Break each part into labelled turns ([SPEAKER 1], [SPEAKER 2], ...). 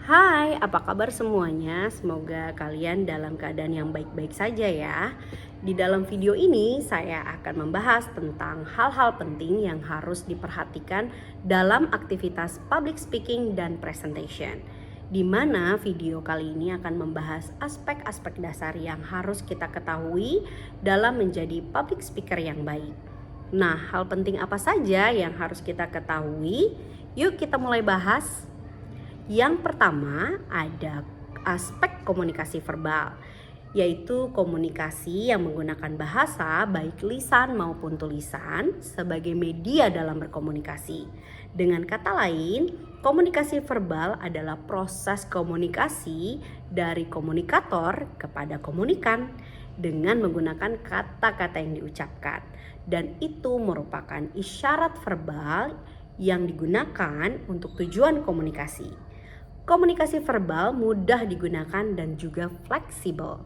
[SPEAKER 1] Hai, apa kabar semuanya? Semoga kalian dalam keadaan yang baik-baik saja ya. Di dalam video ini saya akan membahas tentang hal-hal penting yang harus diperhatikan dalam aktivitas public speaking dan presentation. Di mana video kali ini akan membahas aspek-aspek dasar yang harus kita ketahui dalam menjadi public speaker yang baik. Nah, hal penting apa saja yang harus kita ketahui? Yuk kita mulai bahas. Yang pertama ada aspek komunikasi verbal, yaitu komunikasi yang menggunakan bahasa baik lisan maupun tulisan sebagai media dalam berkomunikasi. Dengan kata lain, komunikasi verbal adalah proses komunikasi dari komunikator kepada komunikan dengan menggunakan kata-kata yang diucapkan, dan itu merupakan isyarat verbal yang digunakan untuk tujuan komunikasi. Komunikasi verbal mudah digunakan dan juga fleksibel.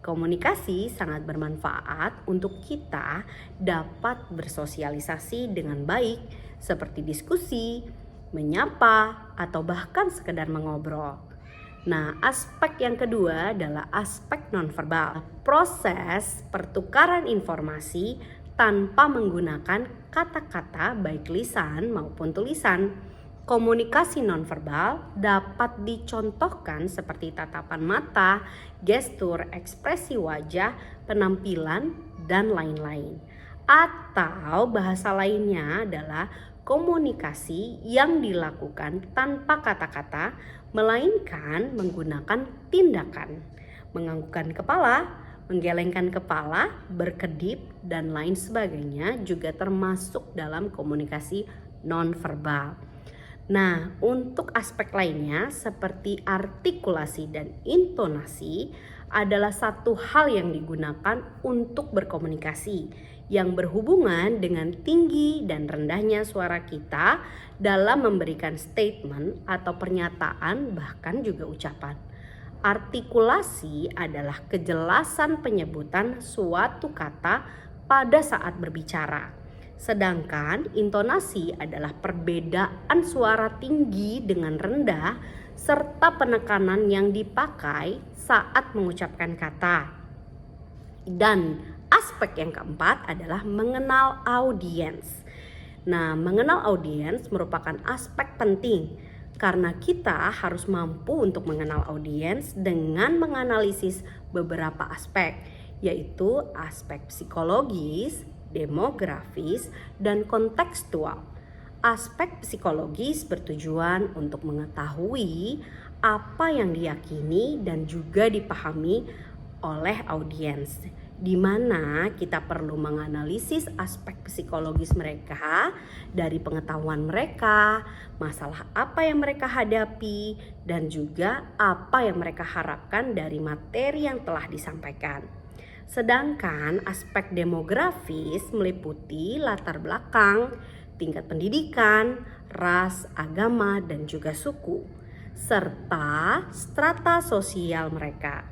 [SPEAKER 1] Komunikasi sangat bermanfaat untuk kita dapat bersosialisasi dengan baik seperti diskusi, menyapa, atau bahkan sekedar mengobrol. Nah, aspek yang kedua adalah aspek nonverbal. Proses pertukaran informasi tanpa menggunakan kata-kata baik lisan maupun tulisan. Komunikasi nonverbal dapat dicontohkan seperti tatapan mata, gestur, ekspresi wajah, penampilan, dan lain-lain. Atau bahasa lainnya adalah komunikasi yang dilakukan tanpa kata-kata, melainkan menggunakan tindakan, menganggukkan kepala, menggelengkan kepala, berkedip, dan lain sebagainya juga termasuk dalam komunikasi nonverbal. Nah, untuk aspek lainnya seperti artikulasi dan intonasi adalah satu hal yang digunakan untuk berkomunikasi yang berhubungan dengan tinggi dan rendahnya suara kita dalam memberikan statement atau pernyataan, bahkan juga ucapan. Artikulasi adalah kejelasan penyebutan suatu kata pada saat berbicara. Sedangkan intonasi adalah perbedaan suara tinggi dengan rendah serta penekanan yang dipakai saat mengucapkan kata. Dan aspek yang keempat adalah mengenal audiens. Nah, mengenal audiens merupakan aspek penting karena kita harus mampu untuk mengenal audiens dengan menganalisis beberapa aspek, yaitu aspek psikologis, demografis, dan kontekstual. Aspek psikologis bertujuan untuk mengetahui apa yang diyakini dan juga dipahami oleh audiens, di mana kita perlu menganalisis aspek psikologis mereka dari pengetahuan mereka, masalah apa yang mereka hadapi, dan juga apa yang mereka harapkan dari materi yang telah disampaikan. Sedangkan aspek demografis meliputi latar belakang, tingkat pendidikan, ras, agama, dan juga suku, serta strata sosial mereka.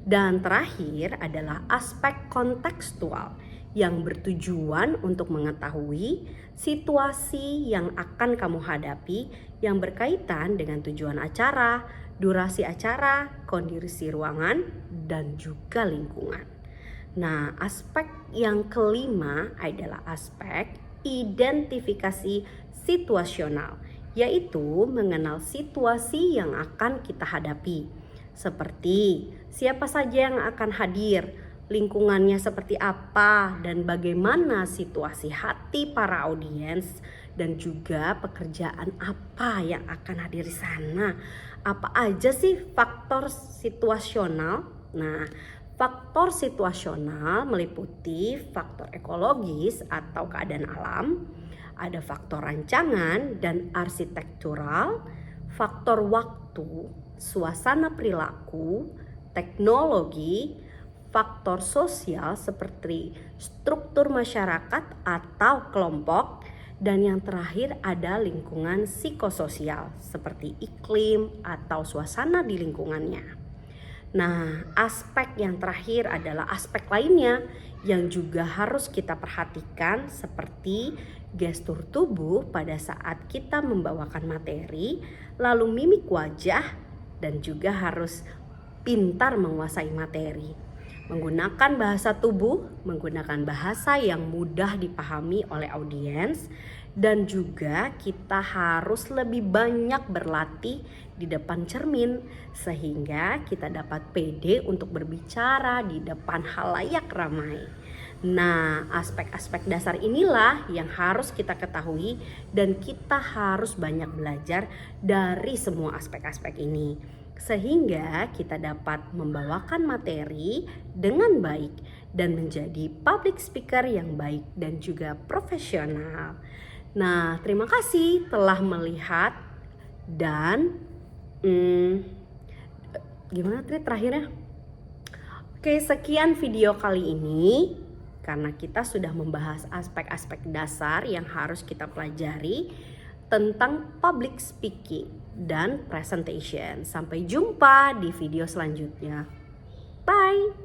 [SPEAKER 1] Dan terakhir adalah aspek kontekstual yang bertujuan untuk mengetahui situasi yang akan kamu hadapi yang berkaitan dengan tujuan acara, durasi acara, kondisi ruangan, dan juga lingkungan. Nah, aspek yang kelima adalah aspek identifikasi situasional, yaitu mengenal situasi yang akan kita hadapi. Seperti siapa saja yang akan hadir, lingkungannya seperti apa, dan bagaimana situasi hati para audiens, dan juga pekerjaan apa yang akan hadir di sana. Apa aja sih faktor situasional? Nah, faktor situasional meliputi faktor ekologis atau keadaan alam, ada faktor rancangan dan arsitektural, faktor waktu, suasana perilaku, teknologi, faktor sosial seperti struktur masyarakat atau kelompok, dan yang terakhir ada lingkungan psikososial seperti iklim atau suasana di lingkungannya. Nah, aspek yang terakhir adalah aspek lainnya yang juga harus kita perhatikan seperti gestur tubuh pada saat kita membawakan materi, lalu mimik wajah, dan juga harus pintar menguasai materi. Menggunakan bahasa tubuh, menggunakan bahasa yang mudah dipahami oleh audiens, dan juga kita harus lebih banyak berlatih di depan cermin sehingga kita dapat pede untuk berbicara di depan halayak ramai. Nah, aspek-aspek dasar inilah yang harus kita ketahui dan kita harus banyak belajar dari semua aspek-aspek ini sehingga kita dapat membawakan materi dengan baik dan menjadi public speaker yang baik dan juga profesional. Nah, terima kasih telah melihat dan gimana terakhirnya? Oke, sekian video kali ini. Karena kita sudah membahas aspek-aspek dasar yang harus kita pelajari tentang public speaking dan presentation. Sampai jumpa di video selanjutnya. Bye!